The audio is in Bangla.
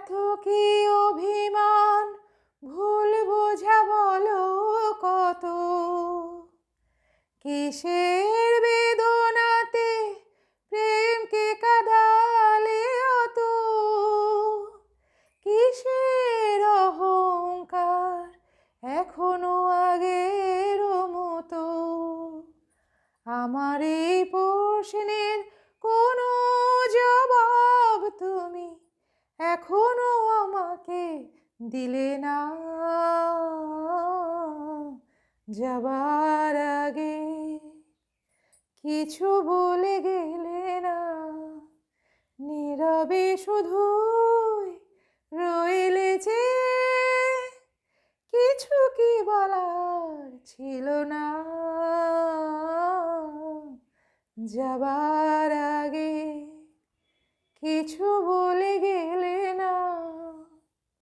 এত কি অভিমান, ভুল বোঝা বলো কত, কিসের বেদনাতে প্রেমকে কাঁদালে অত, কিসের অহংকার এখনো আগের মতো। আমার এই প্রশ্নের কোনো জবাব তুমি এখনো আমাকে দিলে না। যাবার আগে কিছু বলে গেলে না, নীরবে শুধুই রইলে যে, কিছু কি বলার ছিল না। যাবার আগে